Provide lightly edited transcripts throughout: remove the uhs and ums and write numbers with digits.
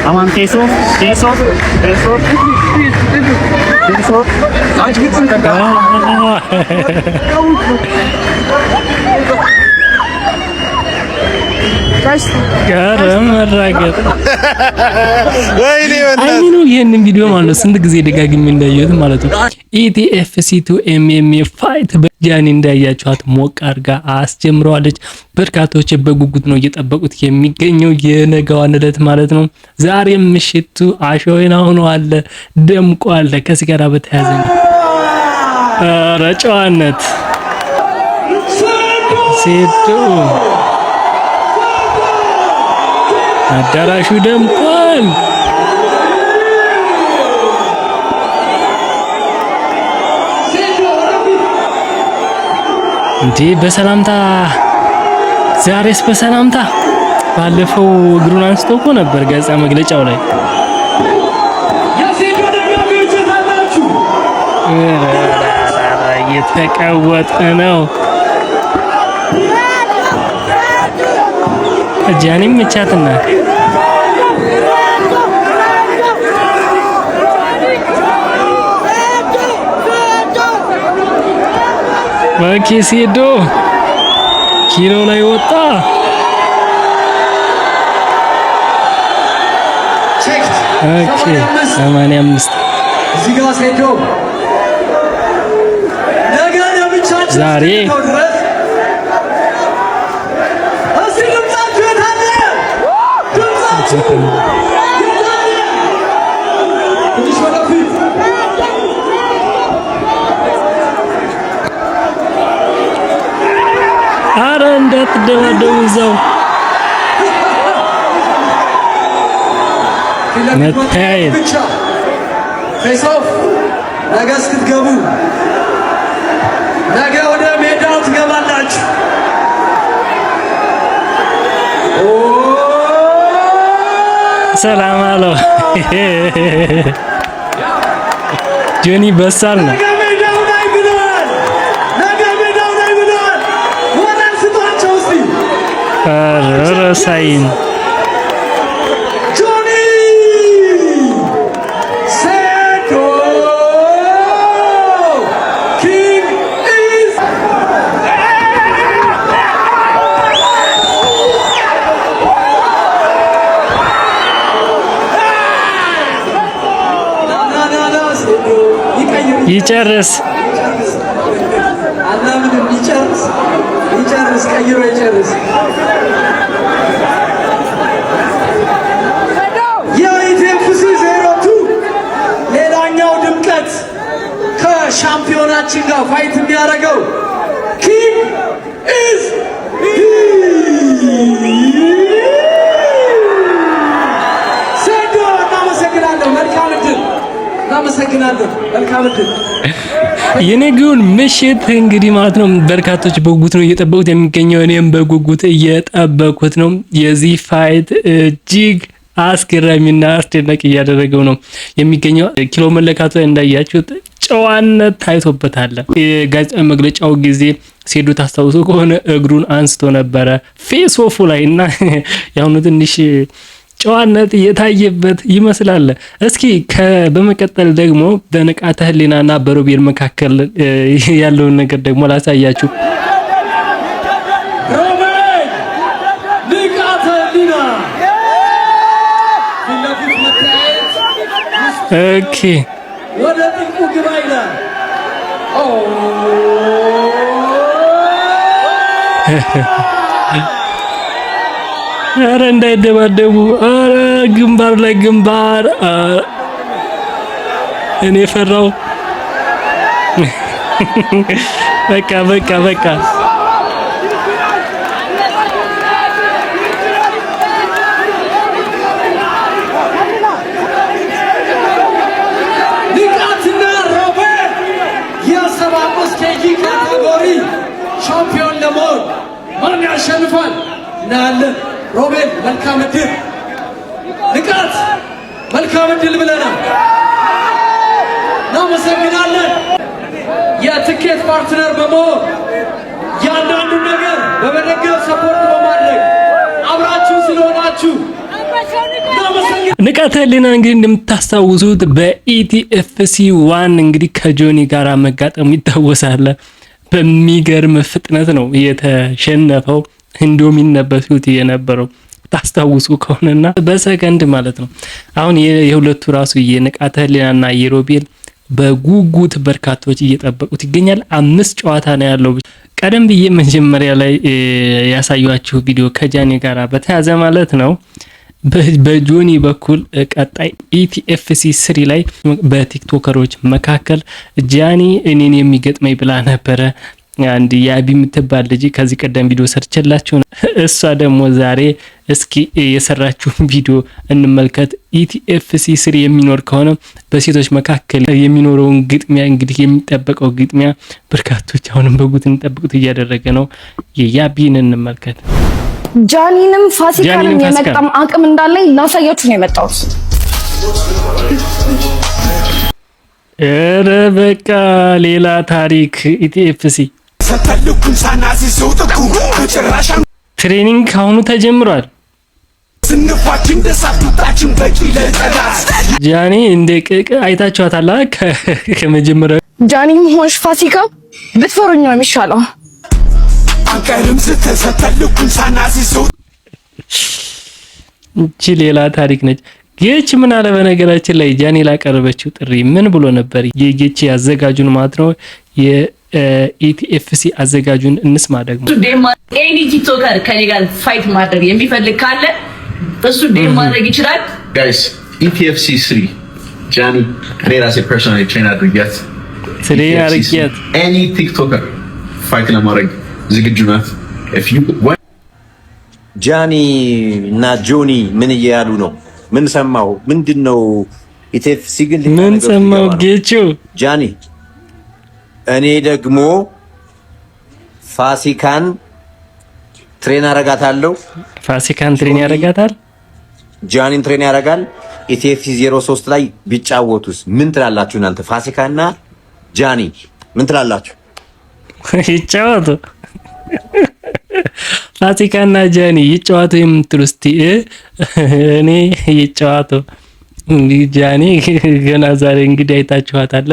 Aman queso. ረገጥ አይኑ ይሄንን ቪዲዮ ማለት ስንት ጊዜ ደጋግሜ እንዳየሁት ማለት ነው። ኢቲኤፍሲ2 ኤምኤምኤ ፋይት በጃኒ እንዳያችኋት ሞቅ አድርጋ አስጀምረዋለች። በርካቶች በጉጉት ነው እየጠበቁት የሚገኘው የነገዋን ዕለት ማለት ነው። ዛሬ ምሽቱ አሾይና ሆኗል፣ ደምቋል። ከዚህ ጋር በተያያዘ ረጫዋነት ሴቱ አዳራሹ ደምቋል። እንዴ በሰላምታ ዛሬስ በሰላምታ ባለፈው እግሩን አንስቶ እኮ ነበር ገጻ መግለጫው ላይ የተቀወጠ ነው። ጃኒም መቻትና ወኪሲዶ ኪሎ ላይ ወጣ። ኦኬ 85 እዚህ ጋር ሴዶ ነገ ለብቻችን ዛሬ አረ እንዳትደባደቡ እዛው መታየት ፌሶፍ ነገ ስትገቡ ነገ ወደ ሜዳው ትገባላችሁ። ሰላም አለው ጆኒ በሳል ነው። ረሳይን ጆኒ ሴዶ ኪንግ ኢዝ ይጨርስ አላምንም ይጨርስ ቀይሮ ይጨርስ። የኢቲኤፍሲ 02 ሌላኛው ድምቀት ከሻምፒዮናችን ጋር ፋይት የሚያደርገው ኪንግ ኢዝ ሴዶ። እናመሰግናለን። መልካም ዕድል። እናመሰግናለን። መልካም ዕድል። የነገውን ምሽት እንግዲህ ማለት ነው በርካቶች በጉጉት ነው እየጠበቁት የሚገኘው። እኔም በጉጉት እየጠበቁት ነው። የዚህ ፋይት እጅግ አስገራሚና አስደናቂ እያደረገው ነው የሚገኘው። ኪሎ መለካቱ ላይ እንዳያችሁት ጨዋነት ታይቶበታል። የጋዜጣዊ መግለጫው ጊዜ ሴዱ ታስታውሱ ከሆነ እግሩን አንስቶ ነበረ ፌስ ኦፉ ላይ እና ያሁኑ ትንሽ ጨዋነት የታየበት ይመስላል። እስኪ በመቀጠል ደግሞ በንቃተ ህሊናና በሮቤል መካከል ያለውን ነገር ደግሞ ላሳያችሁ። ሮቤል ንቃተ ህሊና ፍለፊት መታየት ኦኬ ወደ ጥልቁ ግባ ይላል። አረ እንዳይደባደቡ። አረ ግንባር ላይ ግንባር። እኔ ፈራው። በቃ ንቃትና ሮቤል የ75 ኬጂ ካቴጎሪ ሻምፒዮን ለመሆን ማን ያሸንፋል እናያለን። ሮቤል መልካም ዕድል፣ ንቃት መልካም ዕድል ብለናል። እናመሰግናለን። ፓርትነር በመሆን ያንዳንዱ ነገር በመደገፍ ሰፖርት በማድረግ አብራችሁ ስለሆናችሁ ንቃተ ህሊና እንግዲህ እንደምታስታውሱት በኢቲኤፍሲ 1 እንግዲህ ከጆኒ ጋር መጋጠሙ ይታወሳል። በሚገርም ፍጥነት ነው የተሸነፈው። እንዶሚን ነበሱት የነበረው ታስታውሱ ከሆነና በሰከንድ ማለት ነው። አሁን የሁለቱ ራሱ የንቃተ ህሊናና የሮቤል በጉጉት በርካቶች እየጠበቁት ይገኛል። 5 ጨዋታ ነው ያለው። ቀደም ብዬ መጀመሪያ ላይ ያሳያችሁ ቪዲዮ ከጃኒ ጋራ በተያዘ ማለት ነው። በጆኒ በኩል ቀጣይ ኢቲኤፍሲ 3 ላይ በቲክቶከሮች መካከል ጃኒ እኔን የሚገጥመኝ ብላ ነበረ። አንድ ያቢ የምትባል ልጅ ከዚህ ቀደም ቪዲዮ ሰርችላችሁ ነው። እሷ ደግሞ ዛሬ እስኪ የሰራችውን ቪዲዮ እንመልከት። ኢቲኤፍሲ 3 የሚኖር ከሆነ በሴቶች መካከል የሚኖረውን ግጥሚያ እንግዲህ የሚጠበቀው ግጥሚያ በርካቶች አሁንም በጉት እንጠብቁት እያደረገ ነው። የያቢን እንመልከት። ጃኒንም ፋሲካንም የመጣም አቅም እንዳለኝ ላሳያችሁ ነው የመጣሁት። ኧረ በቃ ሌላ ታሪክ። ኢቲኤፍሲ ትሬኒንግ ካሁኑ ተጀምሯል። ጃኒ እንደ አይታችኋታል ከመጀመሪያው። ጃኒም ሆንሽ ፋሲካ ብትፈሩኝ ነው የሚሻለው። እቺ ሌላ ታሪክ ነች። ጌች ምን አለ በነገራችን ላይ ጃኒ ላቀረበችው ጥሪ ምን ብሎ ነበር? የጌች ያዘጋጁን ማለት ነው የኢቲኤፍሲ አዘጋጁን እንስማ። ደግሞ ኤኒ ቲክቶከር ከኔ ጋር ፋይት ማድረግ የሚፈልግ ካለ እሱ ዴም ማድረግ ይችላል። ጋይስ ኢቲኤፍሲ 3 ጃኒ እኔ ራሴ ፐርሰናሊ ትሬን አድርጊያት ኤኒ ቲክቶከር ፋይት ለማድረግ ዝግጁ ናት። ጃኒ እና ጆኒ ምን እያሉ ነው? ምን ሰማው? ምንድነው? ኢቲኤፍሲ ግን ምን ሰማው? ጌቹ ጃኒ እኔ ደግሞ ፋሲካን ትሬን አረጋታለሁ። ፋሲካን ትሬን ያረጋታል፣ ጃኒን ትሬን ያረጋል። ኢቲኤፍሲ 03 ላይ ቢጫወቱስ ምን ትላላችሁ እናንተ? ፋሲካና ጃኒ ምን ትላላችሁ? ይጫወቱ ፋሲካና ጃኒ ይጫወቱ የምትሉ እስቲ እኔ ይጫወቱ። እንግዲህ ጃኒ ገና ዛሬ እንግዲህ አይታችኋታል።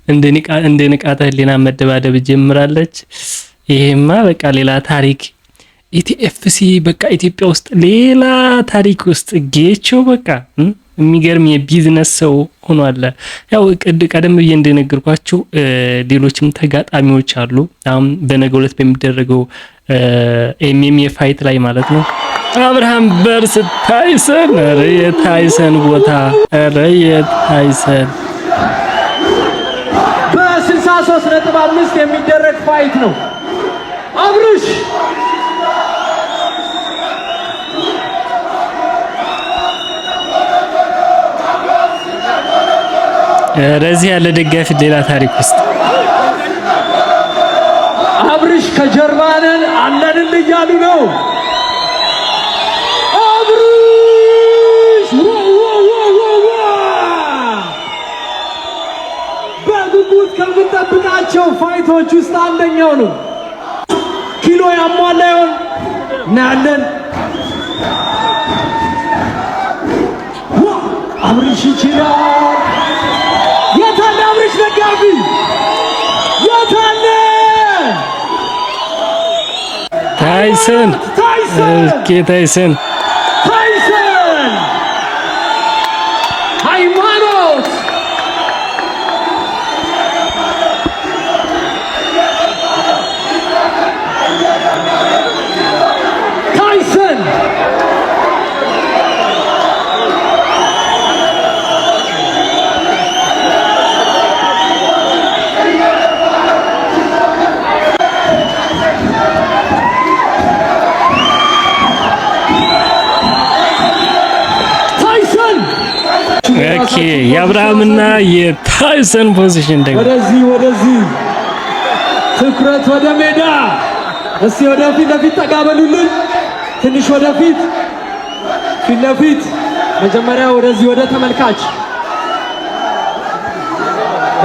እንደ ንቃተ ህሊና መደባደብ ጀምራለች። ይሄማ በቃ ሌላ ታሪክ። ኢቲኤፍሲ በቃ ኢትዮጵያ ውስጥ ሌላ ታሪክ ውስጥ ጌቾ በቃ የሚገርም የቢዝነስ ሰው ሆኗል። ያው ቀደም ብዬ እንደነገርኳችሁ ሌሎችም ተጋጣሚዎች አሉ። አሁን በነገው ዕለት በሚደረገው ኤምኤምኤ ፋይት ላይ ማለት ነው አብርሃም በርስ ታይሰን፣ ኧረ የታይሰን ቦታ፣ ኧረ የታይሰን በ63.5 የሚደረግ ፋይት ነው። አብርሽ ረዚህ ያለ ደጋፊ ሌላ ታሪክ ውስጥ አብርሽ ከጀርባነን አለንን እያሉ ነው። አብርሽ በጉጉት ከምንጠብቃቸው ፋይቶች ውስጥ አንደኛው ነው። ኪሎ ያሟላ ይሆን እናያለን። አብርሽ ይችላል። የታለ አብርሽ ደጋፊ? የታለ ታይሰን? ታይሰን ሃይማኖት ታይሰን ኦኬ የአብርሃምና የታይሰን ፖዚሽን ደግሞ ወደዚህ ትኩረት ወደ ሜዳ። እስቲ ወደፊት ለፊት ጠጋ በሉልን። ትንሽ ወደፊት ፊት ለፊት መጀመሪያ ወደዚህ ወደ ተመልካች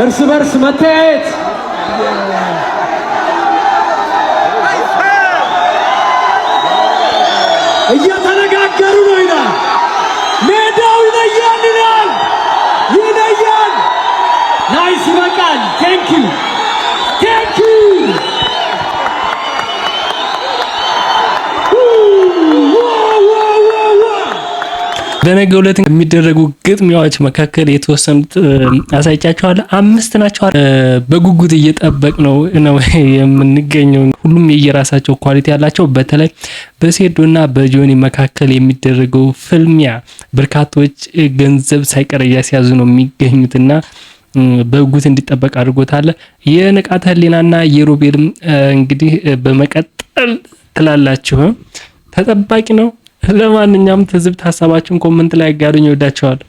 እርስ በርስ መተያየት ናይስ ይበቃል። ቴንክ ዩ ቴንክ ዩ። በነገው ዕለት የሚደረጉ ግጥሚያዎች መካከል የተወሰኑት አሳይቻችኋለሁ። 5 ናቸው። በጉጉት እየጠበቅ ነው የምንገኘው። ሁሉም የየራሳቸው ኳሊቲ ያላቸው። በተለይ በሴዶና በጆኒ መካከል የሚደረገው ፍልሚያ በርካቶች ገንዘብ ሳይቀር እያስያዙ ነው የሚገኙትና በጉጉት እንዲጠበቅ አድርጎታል። የንቃተ ህሊናና የሮቤልም እንግዲህ በመቀጠል ትላላችሁ ተጠባቂ ነው። ለማንኛውም ትዝብት ሀሳባችሁን ኮሜንት ላይ አጋሩኝ። ወዳችኋለሁ።